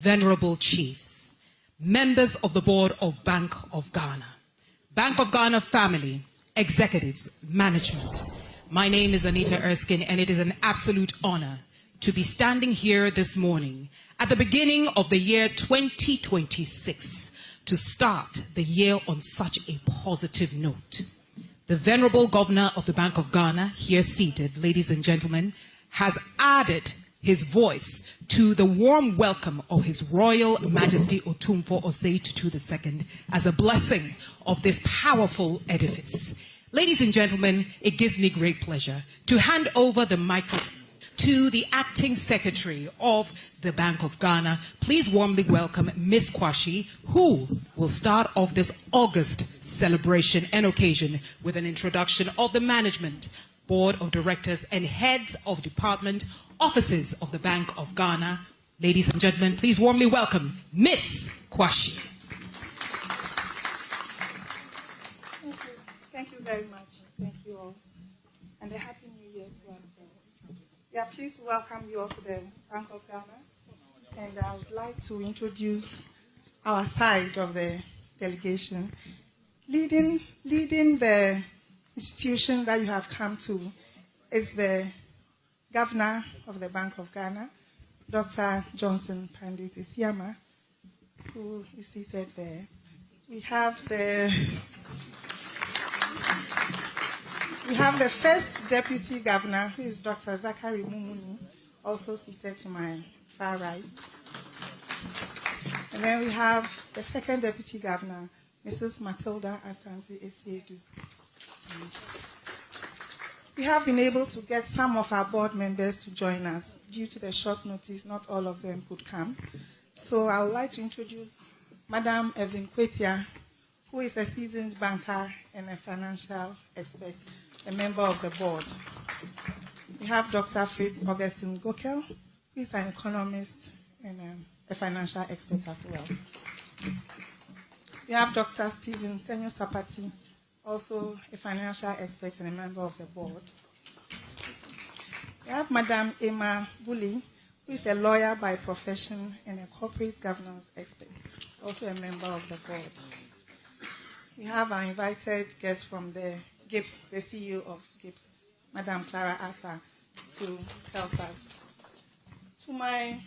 venerable chiefs, members of the board of Bank of Ghana family, executives, management. My name is Anita Erskine, and it is an absolute honor to be standing here this morning at the beginning of the year 2026 to start the year on such a positive note. The Venerable Governor of the Bank of Ghana, here seated, ladies and gentlemen, has added his voice to the warm welcome of His Royal Majesty Otumfuo Osei Tutu II as a blessing of this powerful edifice. Ladies and gentlemen, it gives me great pleasure to hand over the microphone to the Acting Secretary of the Bank of Ghana. Please warmly welcome Ms. Kwashi, who will start off this August celebration and occasion with an introduction of the management, board of directors, and heads of department offices of the Bank of Ghana. Ladies and gentlemen, please warmly welcome Ms. Kwashi. Thank you very much. Thank you all. And a happy new year to us all. We are pleased to welcome you all to the Bank of Ghana. And I would like to introduce our side of the delegation. Leading the institution that you have come to is the Governor of the Bank of Ghana, Dr. Johnson Pandit Isiama, who is seated there. We have the first Deputy Governor, who is Dr. Zachary Mumuni, also seated to my far right. And then we have the second Deputy Governor, Mrs. Matilda Asantehene. We have been able to get some of our board members to join us. Due to the short notice, not all of them could come. So I would like to introduce Madam Evelyn Kwetia, who is a seasoned banker and a financial expert, a member of the board. We have Dr. Fritz Augustine Gokel, who is an economist and a financial expert as well. We have Dr. Stephen Senyo Sapati, also a financial expert and a member of the board. We have Madam Emma Bully, who is a lawyer by profession and a corporate governance expert, also a member of the board. We have our invited guest from the GIPS, the CEO of GIPS, Madam Clara Arthur, to help us. To my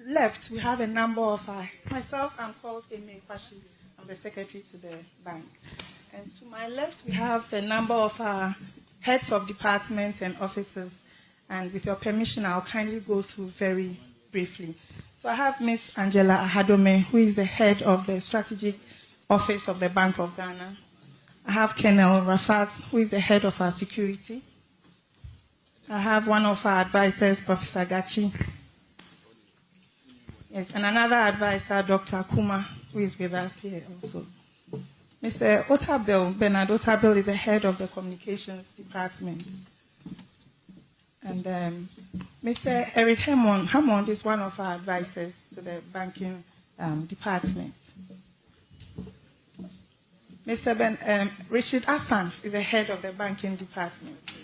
left, we have a number of myself, I'm called Amy Kwashi. I'm the secretary to the bank. And to my left, we have a number of our heads of departments and offices. And with your permission, I'll kindly go through very briefly. So I have Ms. Angela Ahadome, who is the head of the strategic office of the Bank of Ghana. I have Colonel Rafat, who is the head of our security. I have one of our advisors, Professor Gachi. Yes, and another advisor, Dr. Kuma, who is with us here also. Mr. Otabel, Bernard Otabel, is the head of the communications department. And Mr. Eric Hammond is one of our advisors to the banking department. Mr. Richard Assan is the head of the banking department.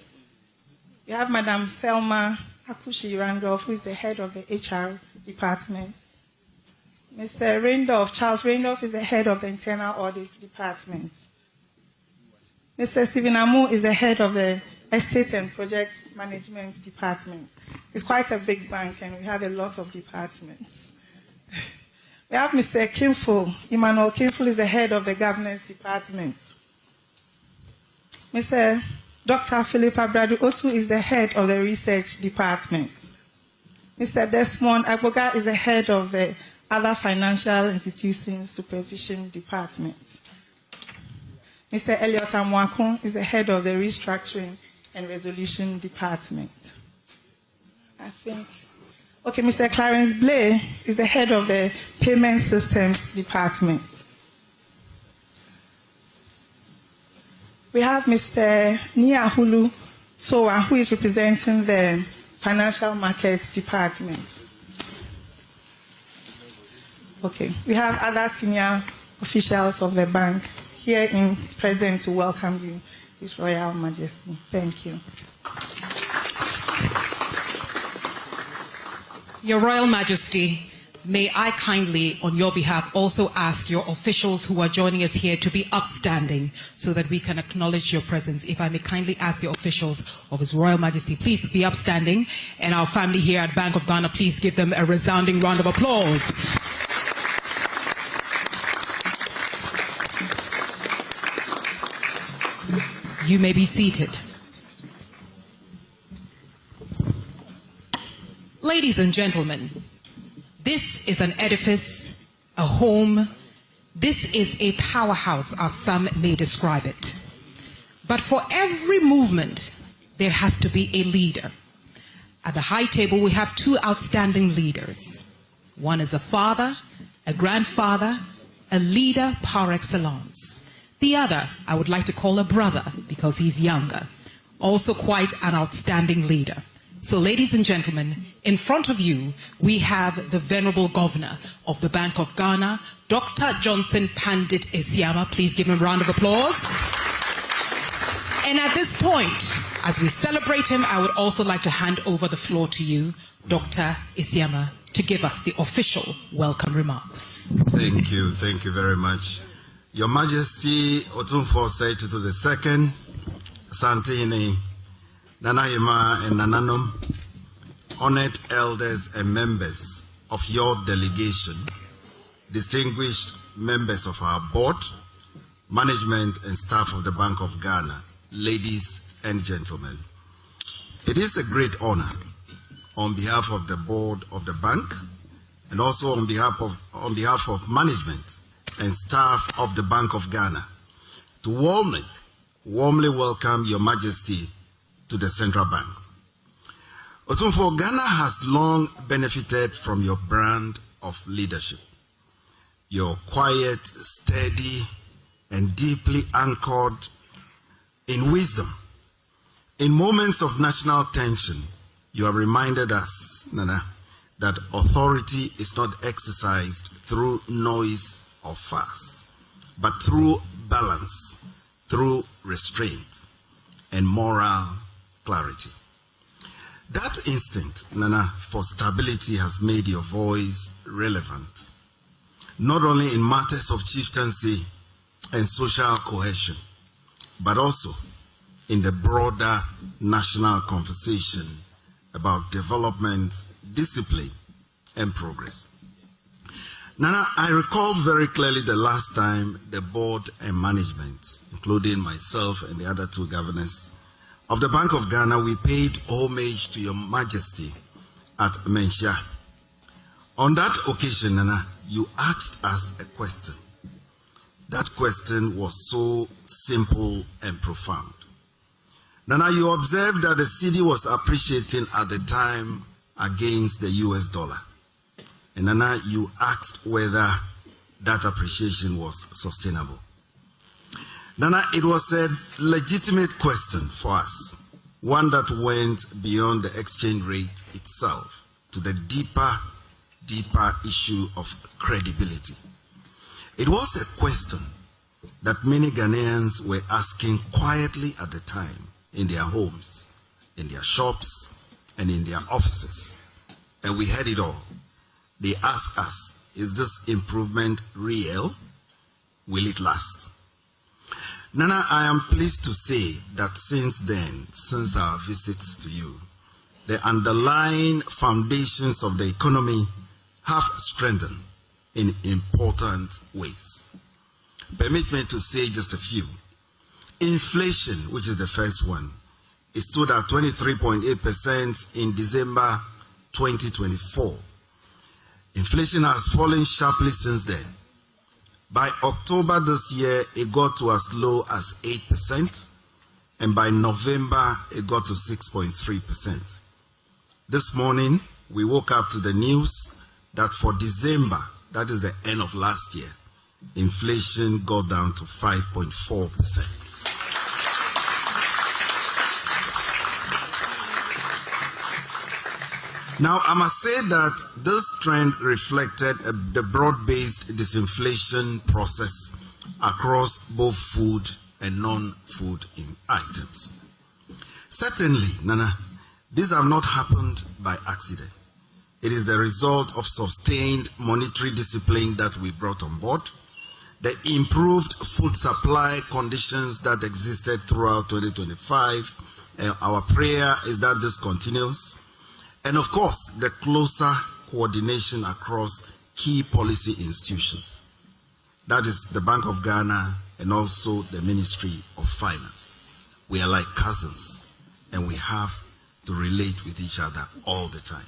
We have Madam Thelma Akushi Randolph, who is the head of the HR department. Mr. Randolph, Charles Randolph, is the head of the internal audit department. Mr. Stephen Amu is the head of the estate and project management department. It's quite a big bank, and we have a lot of departments. We have Mr. Kimful. Emmanuel Kimful is the head of the governance department. Mr. Dr. Philip Abradu Otu is the head of the research department. Mr. Desmond Agboga is the head of the other financial institutions supervision department. Mr. Elliot Amwakun is the head of the restructuring and resolution department. Mr. Clarence Blay is the head of the payment systems department. We have Mr. Niahulu Sowa, who is representing the financial markets department. We have other senior officials of the bank here in present to welcome you, His Royal Majesty. Thank you. Your Royal Majesty, may I kindly, on your behalf, also ask your officials who are joining us here to be upstanding so that we can acknowledge your presence. If I may kindly ask the officials of His Royal Majesty, please be upstanding. And our family here at Bank of Ghana, please give them a resounding round of applause. You may be seated. Ladies and gentlemen, this is an edifice, a home. This is a powerhouse, as some may describe it. But for every movement, there has to be a leader. At the high table, we have two outstanding leaders. One is a father, a grandfather, a leader par excellence. The other, I would like to call a brother because he's younger. Also quite an outstanding leader. So ladies and gentlemen, in front of you, we have the Venerable Governor of the Bank of Ghana, Dr. Johnson Pandit Esiama. Please give him a round of applause. And at this point, as we celebrate him, I would also like to hand over the floor to you, Dr. Esiama, to give us the official welcome remarks. Thank you very much. Your Majesty, Otumfo Saitu II, Asantehene, Nanayima and Nananom, honored elders and members of your delegation, distinguished members of our board, management and staff of the Bank of Ghana, ladies and gentlemen. It is a great honor on behalf of the board of the bank and also on behalf of management and staff of the Bank of Ghana to warmly welcome Your Majesty to the Central Bank. Otumfo, Ghana has long benefited from your brand of leadership. You're quiet, steady, and deeply anchored in wisdom. In moments of national tension, you have reminded us, Nana, that authority is not exercised through noise or fuss, but through balance, through restraint, and moral clarity. That instinct, Nana, for stability has made your voice relevant, not only in matters of chieftaincy and social cohesion, but also in the broader national conversation about development, discipline, and progress. Nana, I recall very clearly the last time the board and management, including myself and the other two governors of the Bank of Ghana, we paid homage to Your Majesty at Menchia. On that occasion, Nana, you asked us a question. That question was so simple and profound. Nana, you observed that the cedi was appreciating at the time against the US dollar. And Nana, you asked whether that appreciation was sustainable. Nana, it was a legitimate question for us, one that went beyond the exchange rate itself to the deeper issue of credibility. It was a question that many Ghanaians were asking quietly at the time in their homes, in their shops, and in their offices. And we heard it all. They asked us, is this improvement real? Will it last? Nana, I am pleased to say that since then, since our visit to you, the underlying foundations of the economy have strengthened in important ways. Permit me to say just a few. Inflation, which is the first one, it stood at 23.8% in December 2024. Inflation has fallen sharply since then. By October this year, it got to as low as 8%, and by November, it got to 6.3%. This morning, we woke up to the news that for December, that is the end of last year, inflation got down to 5.4%. Now, I must say that this trend reflected the broad-based disinflation process across both food and non-food items. Certainly, Nana, these have not happened by accident. It is the result of sustained monetary discipline that we brought on board, the improved food supply conditions that existed throughout 2025. Our prayer is that this continues. And of course, the closer coordination across key policy institutions. That is the Bank of Ghana and also the Ministry of Finance. We are like cousins, and we have to relate with each other all the time.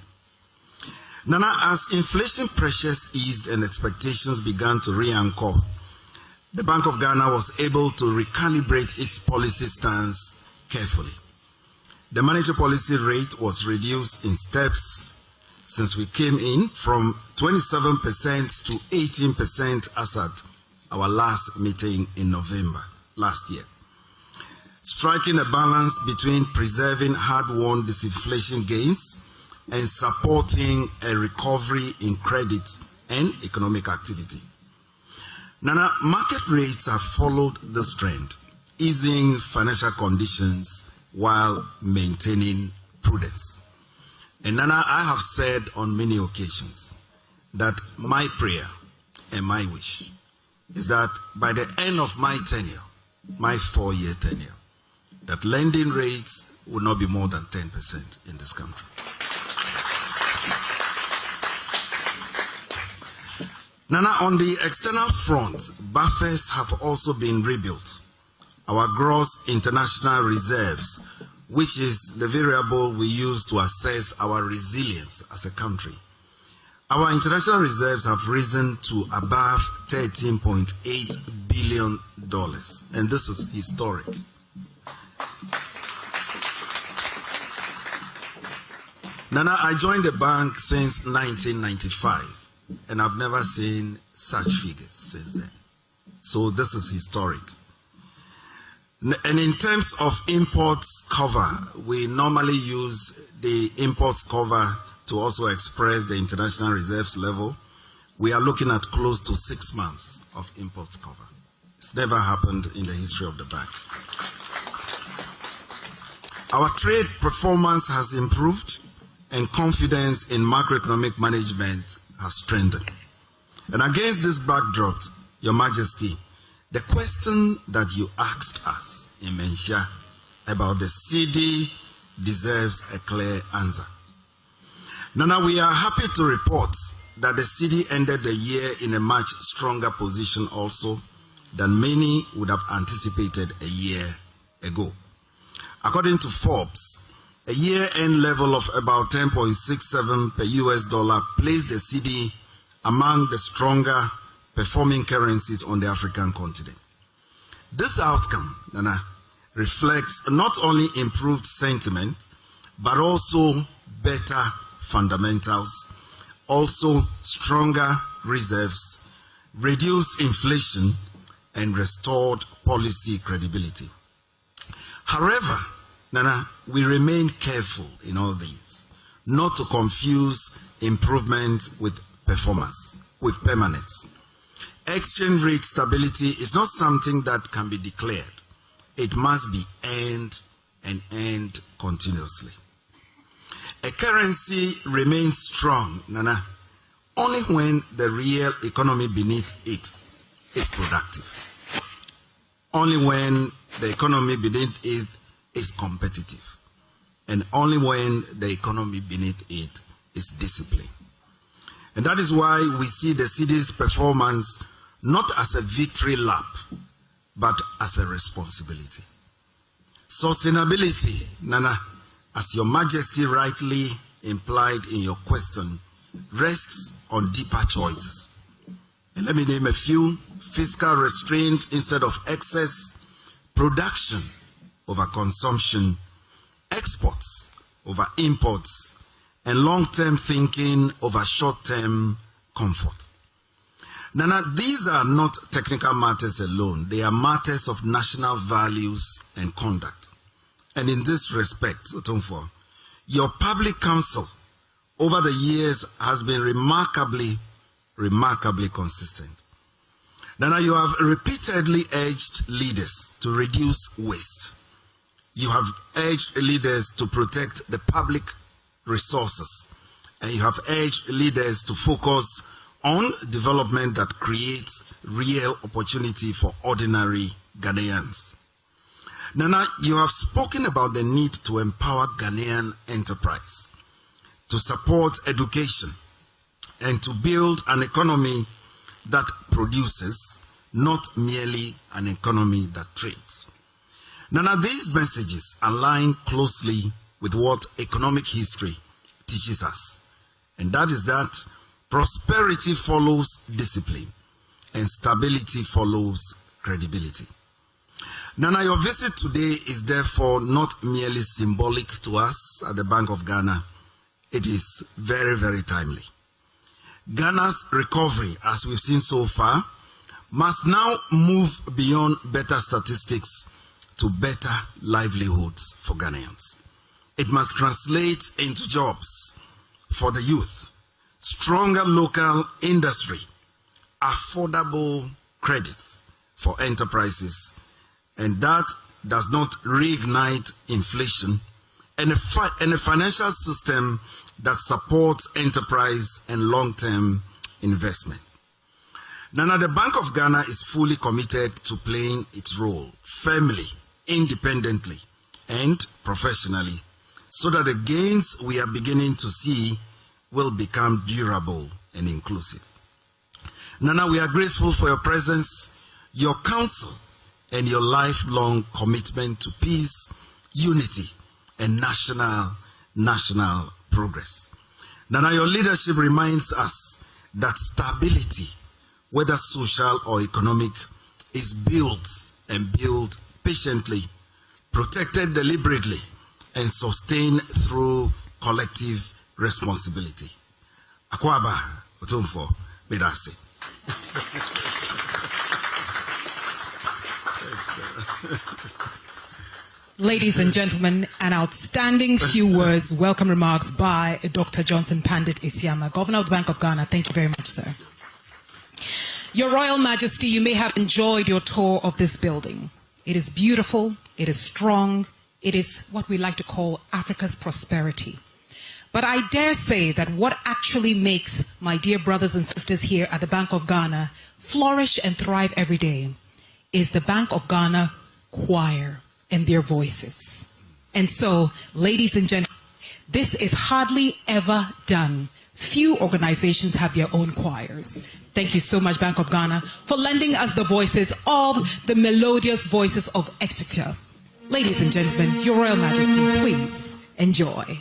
Nana, as inflation pressures eased and expectations began to re-anchor, the Bank of Ghana was able to recalibrate its policy stance carefully. The monetary policy rate was reduced in steps since we came in, from 27% to 18% as at our last meeting in November last year, striking a balance between preserving hard-won disinflation gains and supporting a recovery in credit and economic activity. Nana, market rates have followed this trend, easing financial conditions while maintaining prudence. And Nana, I have said on many occasions that my prayer and my wish is that by the end of my tenure, my 4-year tenure, that lending rates will not be more than 10% in this country. Nana, on the external front, buffers have also been rebuilt. Our gross international reserves, which is the variable we use to assess our resilience as a country. Our international reserves have risen to above $13.8 billion, and this is historic. Nana, I joined the bank since 1995, and I've never seen such figures since then. So this is historic. And in terms of imports cover, we normally use the imports cover to also express the international reserves level. We are looking at close to 6 months of imports cover. It's never happened in the history of the bank. Our trade performance has improved, and confidence in macroeconomic management has strengthened. And against this backdrop, Your Majesty, the question that you asked us in Mensia about the CD deserves a clear answer. Nana, we are happy to report that the CD ended the year in a much stronger position also than many would have anticipated a year ago. According to Forbes, a year-end level of about 10.67 per US dollar placed the CD among the stronger performing currencies on the African continent. This outcome, Nana, reflects not only improved sentiment, but also better fundamentals, also stronger reserves, reduced inflation, and restored policy credibility. However, Nana, we remain careful in all these, not to confuse improvement with performance, with permanence. Exchange rate stability is not something that can be declared. It must be earned and earned continuously. A currency remains strong, Nana, only when the real economy beneath it is productive. Only when the economy beneath it is competitive. And only when the economy beneath it is disciplined. And that is why we see the CD's performance not as a victory lap, but as a responsibility. Sustainability, Nana, as Your Majesty rightly implied in your question, rests on deeper choices. And let me name a few: fiscal restraint instead of excess, production over consumption, exports over imports, and long-term thinking over short-term comfort. Nana, these are not technical matters alone. They are matters of national values and conduct. And in this respect, Otumfuo, your public counsel over the years has been remarkably consistent. Nana, you have repeatedly urged leaders to reduce waste. You have urged leaders to protect the public resources and you have urged leaders to focus on development that creates real opportunity for ordinary Ghanaians. Nana, you have spoken about the need to empower Ghanaian enterprise, to support education, and to build an economy that produces, not merely an economy that trades. Nana, these messages align closely with what economic history teaches us, and that is that prosperity follows discipline and stability follows credibility. Nana, your visit today is therefore not merely symbolic to us at the Bank of Ghana. It is very, very timely. Ghana's recovery, as we've seen so far, must now move beyond better statistics to better livelihoods for Ghanaians. It must translate into jobs for the youth, stronger local industry, affordable credits for enterprises, and that does not reignite inflation, and a financial system that supports enterprise and long-term investment. Nana, the Bank of Ghana is fully committed to playing its role firmly, independently, and professionally, so that the gains we are beginning to see will become durable and inclusive. Nana, we are grateful for your presence, your counsel, and your lifelong commitment to peace, unity, and national progress. Nana, your leadership reminds us that stability, whether social or economic, is built patiently, protected deliberately, and sustained through collective responsibility. Akwaba Otumfo Medase. Ladies and gentlemen, an outstanding few words, welcome remarks by Dr. Johnson Pandit Isiama, Governor of the Bank of Ghana. Thank you very much, sir. Your Royal Majesty, you may have enjoyed your tour of this building. It is beautiful, it is strong, it is what we like to call Africa's prosperity. But I dare say that what actually makes my dear brothers and sisters here at the Bank of Ghana flourish and thrive every day is the Bank of Ghana choir and their voices. And so, ladies and gentlemen, this is hardly ever done. Few organizations have their own choirs. Thank you so much, Bank of Ghana, for lending us the voices of the melodious voices of Exchequer. Ladies and gentlemen, Your Royal Majesty, please enjoy.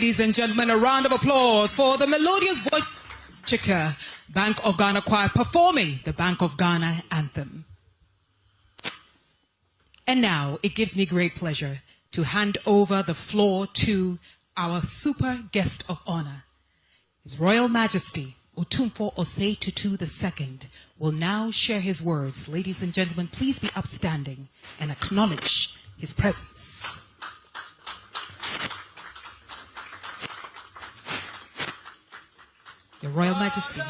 Ladies and gentlemen, a round of applause for the melodious voice Chika, Bank of Ghana Choir, performing the Bank of Ghana anthem. And now, it gives me great pleasure to hand over the floor to our super guest of honor. His Royal Majesty, Otumfuo Osei Tutu II, will now share his words. Ladies and gentlemen, please be upstanding and acknowledge his presence. Your Royal Majesty.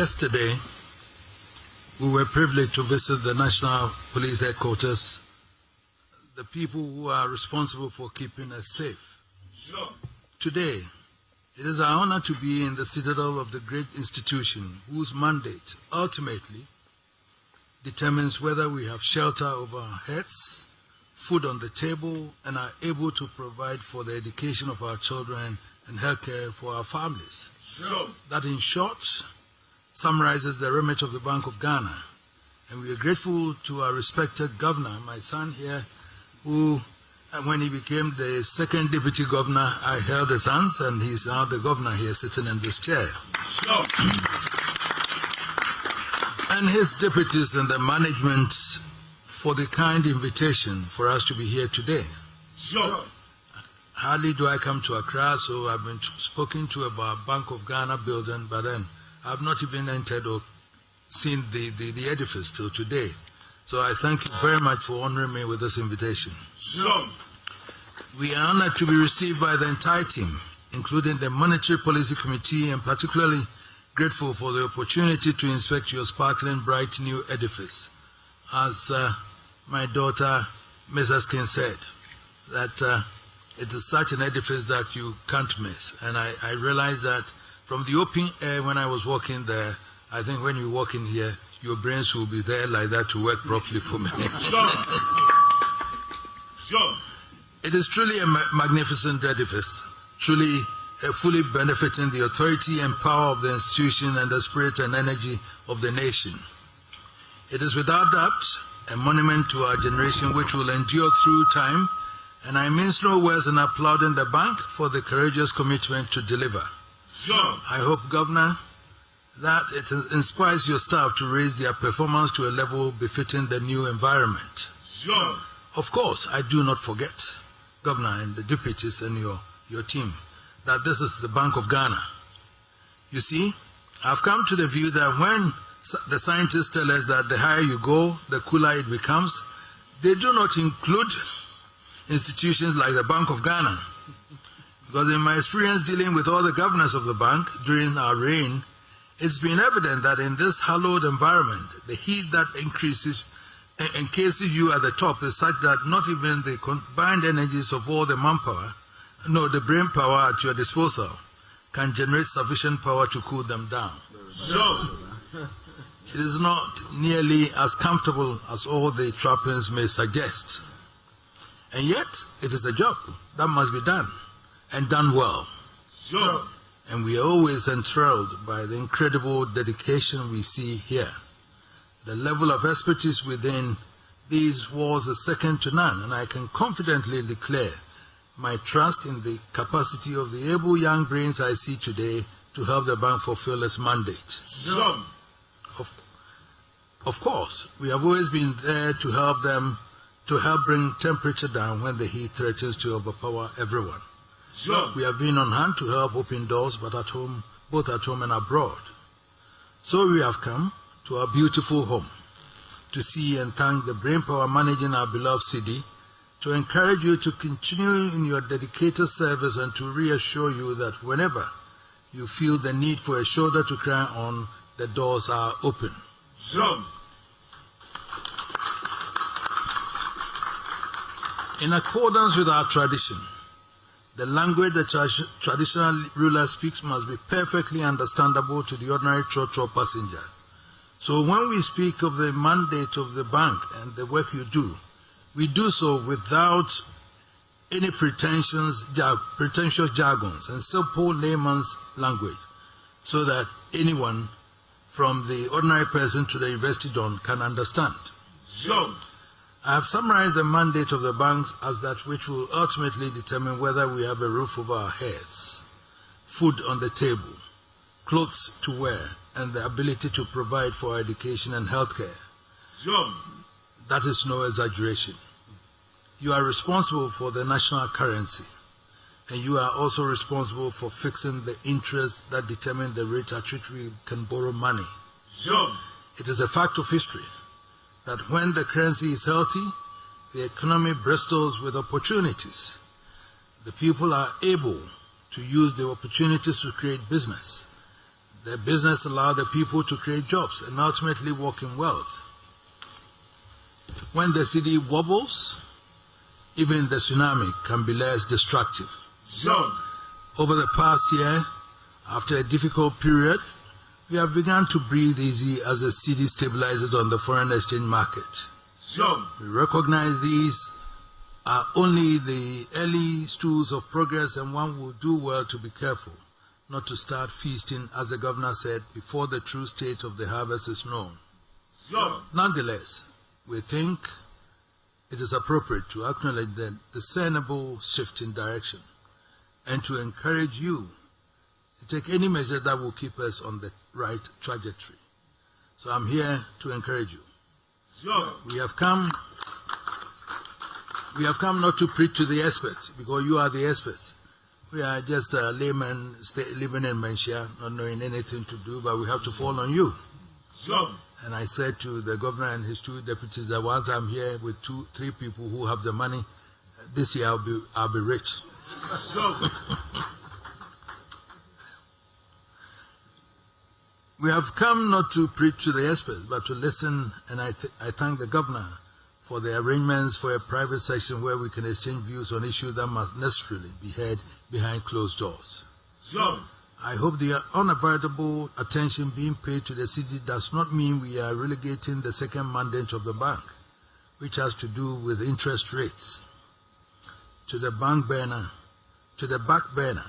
Yesterday, we were privileged to visit the National Police Headquarters, the people who are responsible for keeping us safe. Today, it is our honor to be in the citadel of the great institution whose mandate ultimately determines whether we have shelter over our heads, food on the table, and are able to provide for the education of our children and healthcare for our families. That, in short, summarizes the remit of the Bank of Ghana. And we are grateful to our respected governor, my son here, who, when he became the second deputy governor, I held his hands, and he's now the governor here sitting in this chair. And his deputies and the management for the kind invitation for us to be here today. Hardly do I come to Accra, so I've been spoken to about Bank of Ghana building, but then I've not even entered or seen the edifice till today. So I thank you very much for honoring me with this invitation. We are honored to be received by the entire team, including the Monetary Policy Committee, and particularly grateful for the opportunity to inspect your sparkling, bright new edifice. As my daughter, Mrs. King, said, that it is such an edifice that you can't miss. And I realized that from the open air when I was walking there, I think when you walk in here, your brains will be there like that to work properly for me. It is truly a magnificent edifice, truly fully benefiting the authority and power of the institution and the spirit and energy of the nation. It is without doubt a monument to our generation which will endure through time, and I mince no words in applauding the bank for the courageous commitment to deliver. I hope, Governor, that it inspires your staff to raise their performance to a level befitting the new environment. Of course, I do not forget, Governor and the deputies and your team, that this is the Bank of Ghana. You see, I've come to the view that when the scientists tell us that the higher you go, the cooler it becomes, they do not include institutions like the Bank of Ghana. Because in my experience dealing with all the governors of the bank during our reign, it's been evident that in this hallowed environment, the heat that encases you at the top is such that not even the combined energies of all the manpower, no, the brain power at your disposal, can generate sufficient power to cool them down. It is not nearly as comfortable as all the trappings may suggest. And yet, it is a job that must be done, and done well. And we are always enthralled by the incredible dedication we see here. The level of expertise within these walls is second to none, and I can confidently declare my trust in the capacity of the able young brains I see today to help the bank fulfill its mandate. Of course, we have always been there to help them, to help bring temperature down when the heat threatens to overpower everyone. We have been on hand to help open doors, but at home, both at home and abroad. So we have come to our beautiful home to see and thank the brainpower managing our beloved city, to encourage you to continue in your dedicated service, and to reassure you that whenever you feel the need for a shoulder to cry on, the doors are open. In accordance with our tradition, the language the traditional ruler speaks must be perfectly understandable to the ordinary trotro passenger. So when we speak of the mandate of the bank and the work you do, we do so without any pretentious jargons and simple layman's language, so that anyone from the ordinary person to the invested on can understand. I have summarized the mandate of the bank as that which will ultimately determine whether we have a roof over our heads, food on the table, clothes to wear, and the ability to provide for our education and healthcare. That is no exaggeration. You are responsible for the national currency, and you are also responsible for fixing the interests that determine the rate at which we can borrow money. It is a fact of history that when the currency is healthy, the economy bristles with opportunities. The people are able to use the opportunities to create business. The business allows the people to create jobs and ultimately work in wealth. When the city wobbles, even the tsunami can be less destructive. Over the past year, after a difficult period, we have begun to breathe easy as the city stabilizes on the foreign exchange market. We recognize these are only the early stools of progress, and one will do well to be careful not to start feasting, as the governor said, before the true state of the harvest is known. Nonetheless, we think it is appropriate to acknowledge the discernible shift in direction and to encourage you to take any measure that will keep us on the right trajectory. So I'm here to encourage you. We have come not to preach to the experts, because you are the experts. We are just laymen living in Manchia, not knowing anything to do, but we have to fall on you. And I said to the governor and his two deputies that once I'm here with 3 people who have the money, this year I'll be rich. We have come not to preach to the experts, but to listen, and I thank the governor for the arrangements for a private session where we can exchange views on issues that must necessarily be heard behind closed doors. I hope the unavoidable attention being paid to the city does not mean we are relegating the second mandate of the bank, which has to do with interest rates, to the back burner.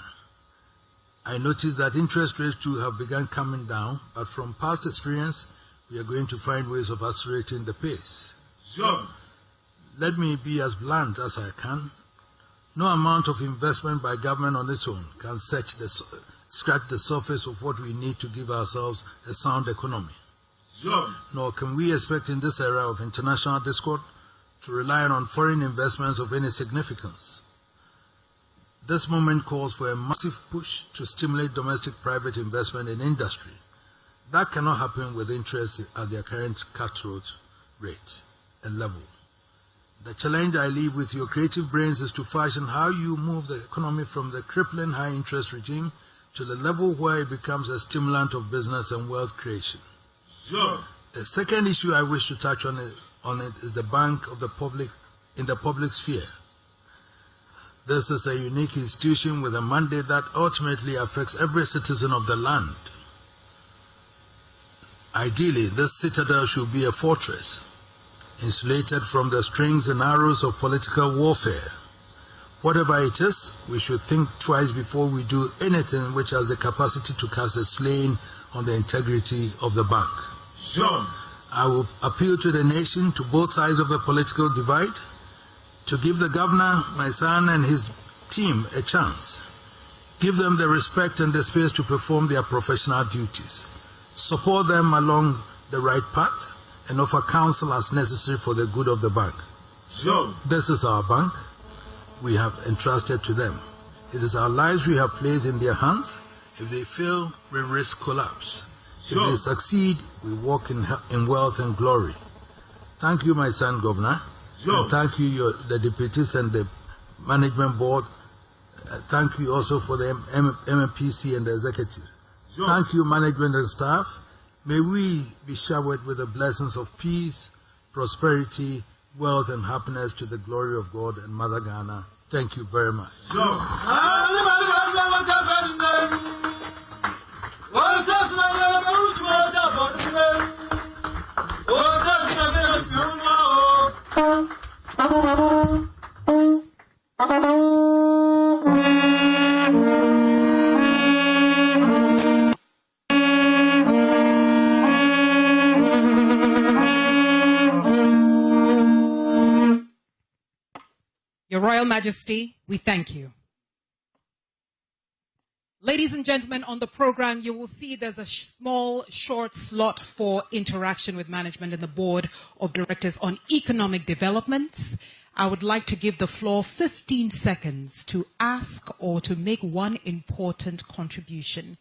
I noticed that interest rates too have begun coming down, but from past experience, we are going to find ways of accelerating the pace. Let me be as blunt as I can. No amount of investment by government on its own can scratch the surface of what we need to give ourselves a sound economy. Nor can we expect in this era of international discord to rely on foreign investments of any significance. This moment calls for a massive push to stimulate domestic private investment in industry. That cannot happen with interest at their current cutthroat rate and level. The challenge I leave with your creative brains is to fashion how you move the economy from the crippling high interest regime to the level where it becomes a stimulant of business and wealth creation. The second issue I wish to touch on is the bank of the public in the public sphere. This is a unique institution with a mandate that ultimately affects every citizen of the land. Ideally, this citadel should be a fortress, insulated from the strings and arrows of political warfare. Whatever it is, we should think twice before we do anything which has the capacity to cast a stain on the integrity of the bank. I will appeal to the nation, to both sides of the political divide, to give the governor, my son, and his team a chance. Give them the respect and the space to perform their professional duties. Support them along the right path and offer counsel as necessary for the good of the bank. This is our bank we have entrusted to them. It is our lives we have placed in their hands. If they fail, we risk collapse. If they succeed, we walk in wealth and glory. Thank you, my son, Governor. And thank you, the deputies and the management board. Thank you also for the MPC and the executive. Thank you, management and staff. May we be showered with the blessings of peace, prosperity, wealth, and happiness to the glory of God and Mother Ghana. Thank you very much. Your Royal Majesty, we thank you. Ladies and gentlemen, on the program, you will see there's a small, short slot for interaction with management and the board of directors on economic developments. I would like to give the floor 15 seconds to ask or to make one important contribution